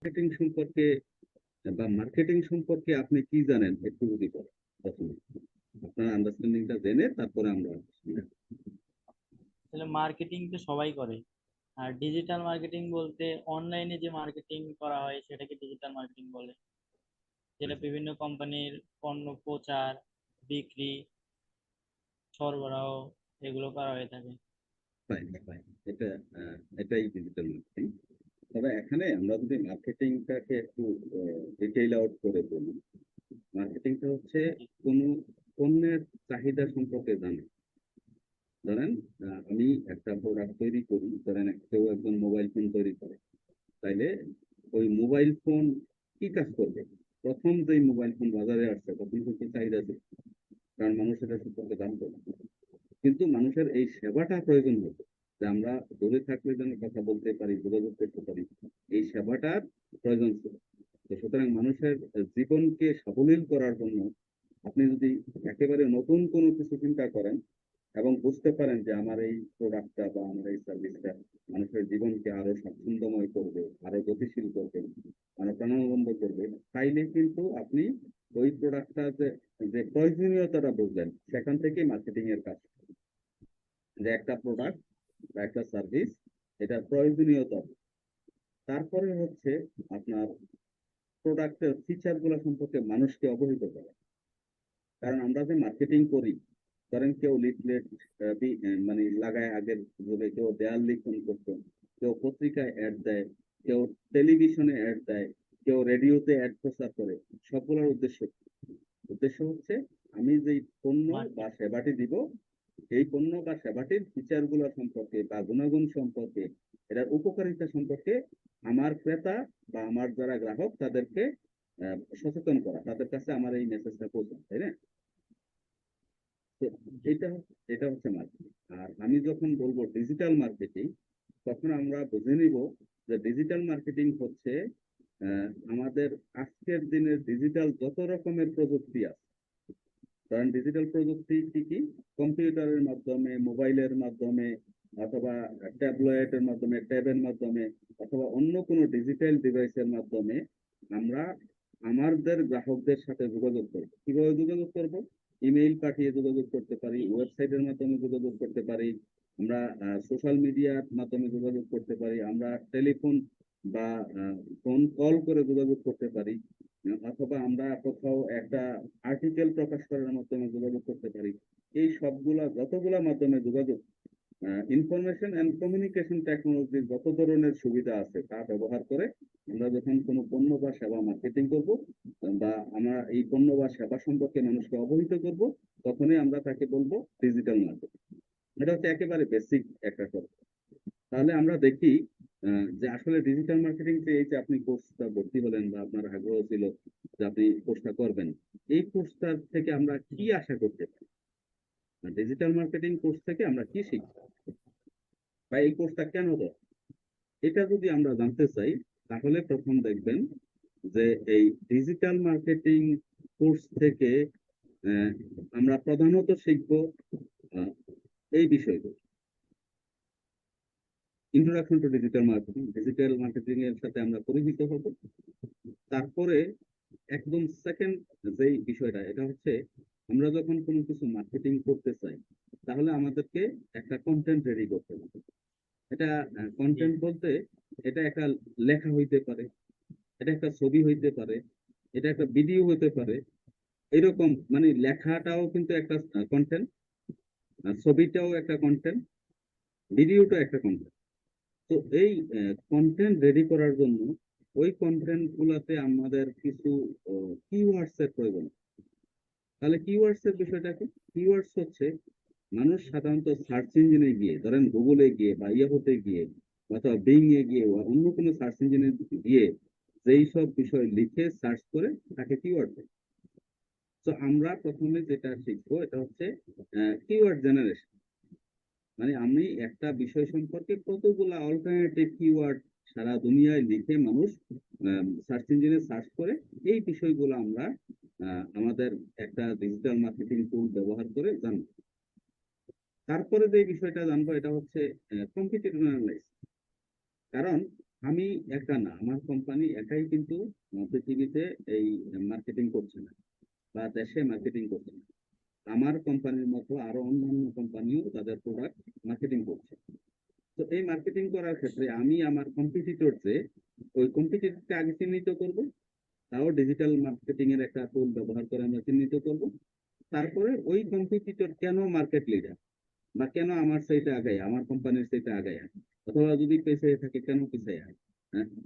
Marketing সম্পর্কে marketing সম্পর্কে আপনি কি জানেন একটু যদি বলেন প্রথমে আপনার আন্ডারস্ট্যান্ডিংটা জেনে তারপরে আমরা শুনি। আসলে মার্কেটিং তো সবাই করে। আর ডিজিটাল মার্কেটিং বলতে অনলাইনে যে মার্কেটিং করা হয় সেটাকে ডিজিটাল মার্কেটিং বলে, যেটা আচ্ছা, বিভিন্ন কোম্পানির পণ্য প্রচার, বিক্রি, সরবরাহ এগুলো করা হয়ে থাকে। Fine fine. এটা এটাই ডিজিটাল মার্কেটিং। তবে এখানে আমরা যদি মার্কেটিংটাকে একটু ডিটেইল আউট করে বলি, মার্কেটিংটা হচ্ছে জি। কোনো পণ্যের চাহিদা সম্পর্কে জানা। ধরেন আমি একটা প্রোডাক্ট তৈরি করি, ধরেন কেউ একজন মোবাইল ফোন তৈরি করে, তাইলে ওই মোবাইল ফোন কি কাজ করবে? প্রথম যেই মোবাইল ফোন বাজারে আসছে তখন কিন্তু চাহিদা ছিল, কারণ মানুষ এটা সম্পর্কে জানতো না। কিন্তু মানুষের এই সেবাটা প্রয়োজন হতো, যে আমরা দূরে থাকলে যেন কথা বলতে পারি, যোগাযোগ করতে পারি, এই সেবাটার প্রয়োজন ছিল। তো সুতরাং মানুষের জীবনকে সাবলীল করার জন্য আপনি যদি একেবারে নতুন কোনো কিছু চিন্তা করেন এবং বুঝতে পারেন যে আমার এই প্রোডাক্টটা বা আমার এই সার্ভিসটা মানুষের জীবনকে আরো স্বাচ্ছন্দ্যময় করবে, আরো গতিশীল করবে, আরো প্রাণবন্ত করবে, তাইলে কিন্তু আপনি ওই প্রোডাক্টটা যে যে প্রয়োজনীয়তাটা বুঝলেন, সেখান থেকে মার্কেটিং এর কাজ। যে একটা জি। প্রোডাক্ট বা একটা সার্ভিস, এটা প্রয়োজনীয়তা। তারপরে হচ্ছে আপনার প্রোডাক্টের ফিচার গুলো সম্পর্কে মানুষকে অবহিত করা। কারণ আমরা যে মার্কেটিং করি, ধরেন কেউ লিফলেট মানে লাগায় আগের যুগে, কেউ দেয়াল লিখন করতো, কেউ পত্রিকায় অ্যাড দেয়, কেউ টেলিভিশনে অ্যাড দেয়, কেউ রেডিওতে অ্যাড প্রচার করে। সবগুলোর উদ্দেশ্য কি? উদ্দেশ্য হচ্ছে আমি যেই পণ্য বা মার্কেট। সেবাটি দিব, এই পণ্য বা সেবাটির ফিচার গুলো সম্পর্কে বা গুণাগুণ সম্পর্কে, এটার উপকারিতা সম্পর্কে আমার ক্রেতা বা আমার যারা গ্রাহক তাদেরকে সচেতন করা, তাদের কাছে আমার এই মেসেজটা পৌঁছানো, তাই না? তো জি। এটা এটা হচ্ছে মার্কেটিং। আর আমি যখন বলবো ডিজিটাল মার্কেটিং, তখন আমরা বুঝে নিব যে ডিজিটাল মার্কেটিং হচ্ছে আমাদের আজকের দিনের ডিজিটাল যত রকমের প্রযুক্তি আছে। কারণ ডিজিটাল প্রযুক্তি কি কি? কম্পিউটারের মাধ্যমে, মোবাইলের মাধ্যমে, অথবা ট্যাবলেটের মাধ্যমে, ট্যাবের মাধ্যমে, অথবা অন্য কোনো ডিজিটাল ডিভাইসের মাধ্যমে আমরা আমাদের গ্রাহকদের সাথে যোগাযোগ করব। কিভাবে যোগাযোগ করব? ইমেইল পাঠিয়ে যোগাযোগ করতে পারি, ওয়েবসাইটের মাধ্যমে যোগাযোগ করতে পারি, আমরা সোশ্যাল মিডিয়ার মাধ্যমে যোগাযোগ করতে পারি, আমরা টেলিফোন বা ফোন কল করে যোগাযোগ করতে পারি, অথবা আমরা কোথাও একটা আর্টিকেল প্রকাশ করার মাধ্যমে যোগাযোগ করতে পারি। এই সবগুলা যতগুলা মাধ্যমে যোগাযোগ, ইনফরমেশন এন্ড কমিউনিকেশন টেকনোলজির যত ধরনের সুবিধা আছে তা ব্যবহার করে আমরা যখন কোনো পণ্য বা সেবা মার্কেটিং করব বা আমরা এই পণ্য বা সেবা সম্পর্কে মানুষকে অবহিত করব, তখনই আমরা তাকে বলবো ডিজিটাল মার্কেটিং। এটা হচ্ছে একেবারে বেসিক একটা কথা। তাহলে আমরা দেখি যে আসলে ডিজিটাল মার্কেটিং যে এই যে আপনি কোর্সটা ভর্তি হলেন বা আপনার আগ্রহ ছিল যে আপনি কোর্সটা করবেন, এই কোর্সটার থেকে আমরা কি জি। আশা করতে পারি? ডিজিটাল মার্কেটিং কোর্স থেকে আমরা কি শিখব বা এই কোর্সটা কেন দেয়, এটা যদি আমরা জানতে চাই, তাহলে প্রথম দেখবেন যে এই ডিজিটাল মার্কেটিং কোর্স থেকে আহ, আমরা প্রধানত শিখব আহ, এই বিষয়গুলো। Introduction to digital marketing, digital marketing এর সাথে আমরা পরিচিত হব। তারপরে একদম সেকেন্ড যেই বিষয়টা, এটা হচ্ছে আমরা যখন কোনো কিছু মার্কেটিং করতে চাই, তাহলে আমাদেরকে একটা কন্টেন্ট রেডি করতে হবে। এটা জি। কন্টেন্ট বলতে এটা একটা লেখা হইতে পারে, এটা একটা ছবি হইতে পারে, এটা একটা ভিডিও হইতে পারে। এরকম মানে লেখাটাও কিন্তু একটা কন্টেন্ট, ছবিটাও একটা কন্টেন্ট, ভিডিওটাও একটা কন্টেন্ট। তো এই কন্টেন্ট রেডি করার জন্য ওই কন্টেন্ট গুলাতে আমাদের কিছু কিওয়ার্ডস এর প্রয়োজন। তাহলে কিওয়ার্ডস এর বিষয়টা কি? কিওয়ার্ডস হচ্ছে মানুষ সাধারণত সার্চ ইঞ্জিনে গিয়ে, ধরেন গুগলে গিয়ে বা ইয়াহুতে গিয়ে অথবা বিং এ গিয়ে বা অন্য কোনো সার্চ ইঞ্জিনে গিয়ে যেই সব বিষয় লিখে সার্চ করে তাকে কিওয়ার্ড দেয়। তো আমরা প্রথমে যেটা শিখবো এটা হচ্ছে কিওয়ার্ড জেনারেশন। মানে আমি একটা বিষয় সম্পর্কে কতগুলা অল্টারনেটিভ কিওয়ার্ড সারা দুনিয়ায় লিখে মানুষ সার্চ ইঞ্জিনে সার্চ করে, এই বিষয়গুলো আমরা আমাদের একটা ডিজিটাল মার্কেটিং টুল ব্যবহার করে জানবো। তারপরে যে বিষয়টা জানবো এটা হচ্ছে কম্পিটিটিভ অ্যানালাইসিস। কারণ আমি একা না, আমার কোম্পানি একাই কিন্তু পৃথিবীতে এই মার্কেটিং করছে না বা দেশে মার্কেটিং করছে না। আমার কোম্পানির মতো আরো অন্যান্য কোম্পানিও তাদের প্রোডাক্ট মার্কেটিং করছে। তো এই মার্কেটিং করার ক্ষেত্রে আমি আমার কম্পিটিটর যে ওই কম্পিটিটরকে আগে চিহ্নিত করব, তাও ডিজিটাল মার্কেটিং এর একটা টুল ব্যবহার করে আমরা চিহ্নিত করব। তারপরে ওই কম্পিটিটর কেন মার্কেট লিডার বা কেন আমার সেইটা আগায়, আমার কোম্পানির সেইটা আগায়, অথবা যদি পেছিয়ে থাকে কেন পিছিয়ে আছে,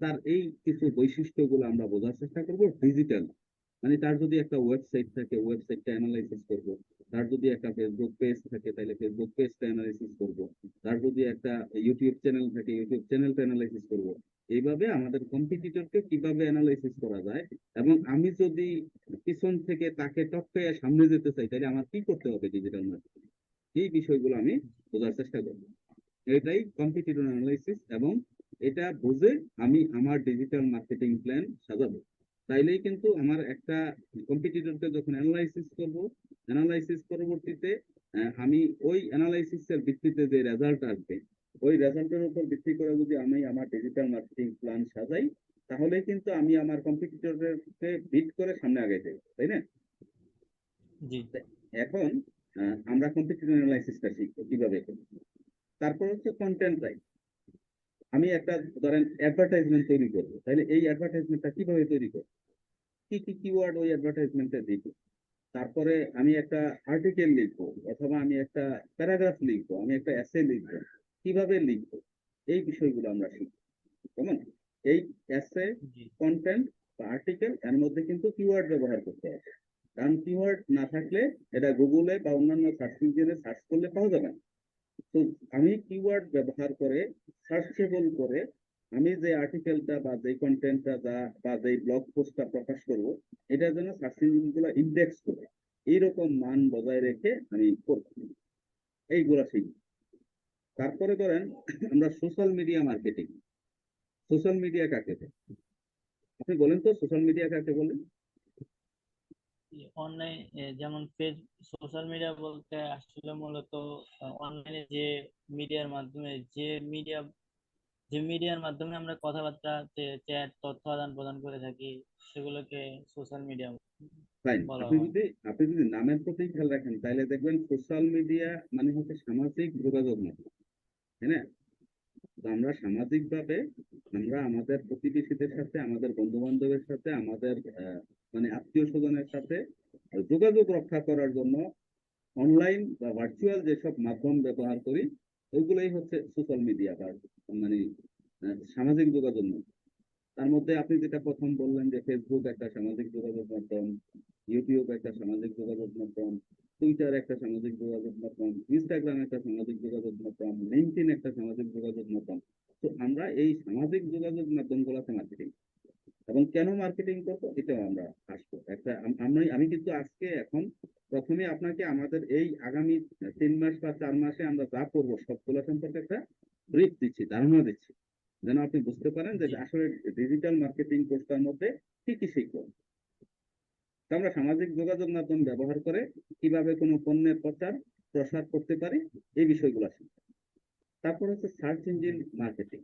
তার এই কিছু বৈশিষ্ট্যগুলো আমরা বোঝার চেষ্টা করব ডিজিটাল। মানে তার যদি একটা ওয়েবসাইট থাকে, ওয়েবসাইটটা অ্যানালাইসিস করব। তার যদি একটা ফেসবুক পেজ থাকে, তাহলে ফেসবুক পেজটা অ্যানালাইসিস করব। তার যদি একটা ইউটিউব চ্যানেল থাকে, ইউটিউব চ্যানেলটা অ্যানালাইসিস করব। এইভাবে আমাদের কম্পিটিটরকে কিভাবে অ্যানালাইসিস করা যায়, এবং আমি যদি পিছন থেকে তাকে টপকে সামনে যেতে চাই, তাহলে আমার কি করতে হবে ডিজিটাল মার্কেটিং, এই বিষয়গুলো আমি বোঝার চেষ্টা করব। এটাই কম্পিটিটর অ্যানালাইসিস, এবং এটা বুঝে আমি আমার ডিজিটাল মার্কেটিং প্ল্যান সাজাবো। তাইলেই কিন্তু আমার একটা কম্পিটিটরকে যখন অ্যানালাইসিস করব, অ্যানালাইসিস পরবর্তীতে আমি ওই অ্যানালাইসিসের ভিত্তিতে যে রেজাল্ট আসবে, ওই রেজাল্টের উপর ভিত্তি করে যদি আমি আমার ডিজিটাল মার্কেটিং প্ল্যান সাজাই, তাহলে কিন্তু আমি আমার কম্পিটিটরকে বিট করে সামনে আগাইতে পারবো, তাই না? জি। এখন আমরা কম্পিটিটর অ্যানালাইসিসটা শিখবো কিভাবে করবো। তারপর হচ্ছে কন্টেন্ট রাইট। আমি একটা ধরেন অ্যাডভার্টাইজমেন্ট তৈরি করবো, তাহলে এই অ্যাডভার্টাইজমেন্টটা কিভাবে তৈরি করবো, কি কি কিওয়ার্ড ওই অ্যাডভার্টাইজমেন্টে দিব। তারপরে আমি একটা আর্টিকেল লিখবো, অথবা আমি একটা প্যারাগ্রাফ লিখবো, আমি একটা এসে লিখবো, কিভাবে লিখবো, এই বিষয়গুলো আমরা শিখবো। কেমন? এই এসে, জি। কন্টেন্ট বা আর্টিকেল, এর মধ্যে কিন্তু কিওয়ার্ড ব্যবহার করতে হবে। কারণ কিওয়ার্ড না থাকলে এটা গুগলে বা অন্যান্য সার্চ ইঞ্জিনে সার্চ করলে পাওয়া যাবে না। তো আমি কিওয়ার্ড ব্যবহার করে, সার্চেবল করে, আমি যে আর্টিকেলটা বা যে কন্টেন্টটা বা যে ব্লগ পোস্টটা প্রকাশ করব, এটা যেন সার্চ ইঞ্জিনগুলো ইন্ডেক্স করে এইরকম মান বজায় রেখে আমি করব, এইগুলা শিখব। তারপরে ধরেন আমরা social media marketing. Social media কাকে বলে? আপনি বলেন তো সোশ্যাল মিডিয়া কাকে বলেন? অনলাইন যেমন পেজ, সোশ্যাল মিডিয়া বলতে আসলে মূলত অনলাইনে যে মিডিয়ার মাধ্যমে যে মিডিয়ার মাধ্যমে আমরা কথাবার্তা, চ্যাট, তথ্য আদান প্রদান করে থাকি, সেগুলোকে সোশ্যাল মিডিয়া ফাইন। বলা আপনি হয়। যদি আপনি যদি নামের প্রতি খেয়াল রাখেন, তাহলে দেখবেন সোশ্যাল মিডিয়া মানে হচ্ছে সামাজিক যোগাযোগ মাধ্যম, তাই না? তো আমরা সামাজিকভাবে আমরা আমাদের প্রতিবেশীদের সাথে, আমাদের বন্ধু বান্ধবের সাথে, আমাদের মানে আত্মীয় স্বজনের সাথে যোগাযোগ রক্ষা করার জন্য অনলাইন বা ভার্চুয়াল যেসব মাধ্যম ব্যবহার করি, ওইগুলোই হচ্ছে সোশ্যাল মিডিয়া বা মানে সামাজিক যোগাযোগ মাধ্যম। তার মধ্যে আপনি যেটা প্রথম বললেন যে ফেসবুক একটা সামাজিক যোগাযোগ মাধ্যম, ইউটিউব একটা সামাজিক যোগাযোগ মাধ্যম, টুইটার একটা সামাজিক যোগাযোগ মাধ্যম, ইনস্টাগ্রাম একটা সামাজিক যোগাযোগ মাধ্যম, লিঙ্কডইন একটা সামাজিক যোগাযোগ মাধ্যম। তো আমরা এই সামাজিক যোগাযোগ মাধ্যমগুলোতে মার্কেটিং, এবং কেন মার্কেটিং করবো এটাও আমরা আসবো। একটা আমি কিন্তু আজকে এখন প্রথমে আপনাকে আমাদের এই আগামী 3 মাস বা 4 মাসে আমরা যা করবো সবগুলো সম্পর্কে একটা ব্রিফ দিচ্ছি, ধারণা দিচ্ছি, যেন আপনি বুঝতে পারেন যে জি। আসলে ডিজিটাল মার্কেটিং কোর্সটার মধ্যে কি কি শিখবো। তো আমরা সামাজিক যোগাযোগ মাধ্যম ব্যবহার করে কিভাবে কোনো পণ্যের প্রচার প্রসার করতে পারি, এই বিষয়গুলো শিখবো। তারপর হচ্ছে search engine marketing.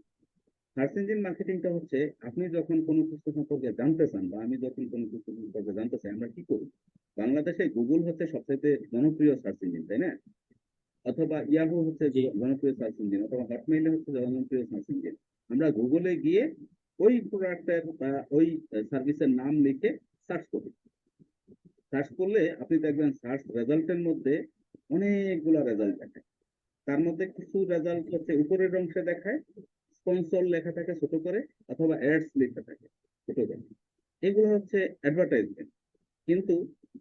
Search engine মার্কেটিংটা হচ্ছে আপনি যখন কোনো কিছু সম্পর্কে জানতে চান, বা আমি যখন কোনো কিছু সম্পর্কে জানতে চাই, আমরা কি করি? বাংলাদেশে গুগল হচ্ছে সবচেয়ে জনপ্রিয় সার্চ ইঞ্জিন, তাই না? অথবা ইয়াহু হচ্ছে জি। জনপ্রিয় সার্চ ইঞ্জিন, অথবা হটমেইল হচ্ছে জনপ্রিয় সার্চ ইঞ্জিন। আমরা গুগলে গিয়ে ওই প্রোডাক্টের বা ওই সার্ভিসের নাম লিখে সার্চ করি। সার্চ করলে আপনি দেখবেন সার্চ রেজাল্টের মধ্যে অনেকগুলো রেজাল্ট দেখায়। তার মধ্যে কিছু রেজাল্ট জি। হচ্ছে উপরের অংশে দেখায়, স্পন্সর লেখা থাকে ছোট করে, অথবা অ্যাডস লেখা থাকে ছোট করে, এগুলো হচ্ছে অ্যাডভার্টাইজমেন্ট। কিন্তু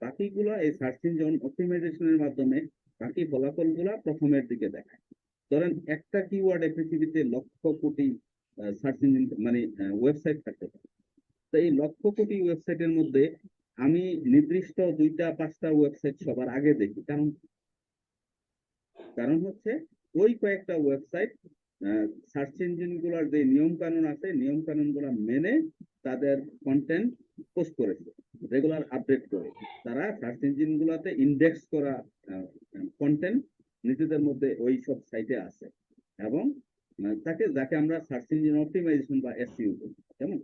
বাকিগুলো এই সার্চ ইঞ্জিন অপটিমাইজেশনের মাধ্যমে বাকি ফলাফলগুলো প্রথমের দিকে দেখায়। ধরেন একটা কিওয়ার্ডে পৃথিবীতে লক্ষ কোটি সার্চ ইঞ্জিন মানে ওয়েবসাইট থাকতে পারে। তো এই লক্ষ কোটি ওয়েবসাইটের মধ্যে আমি নির্দিষ্ট 2টা 5টা ওয়েবসাইট সবার আগে দেখি। কারণ কারণ হচ্ছে ওই কয়েকটা ওয়েবসাইট সার্চ ইঞ্জিন গুলার যে নিয়ম কানুন আছে, নিয়ম কানুন গুলা মেনে তাদের কন্টেন্ট পোস্ট করেছে, রেগুলার আপডেট করে। তারা সার্চ ইঞ্জিন গুলাতে ইন্ডেক্স করা কন্টেন্ট নিজেদের মধ্যে ওই সব সাইটে আছে, এবং তাকে যাকে আমরা সার্চ ইঞ্জিন অপটিমাইজেশন বা এসইও বলি, কেমন?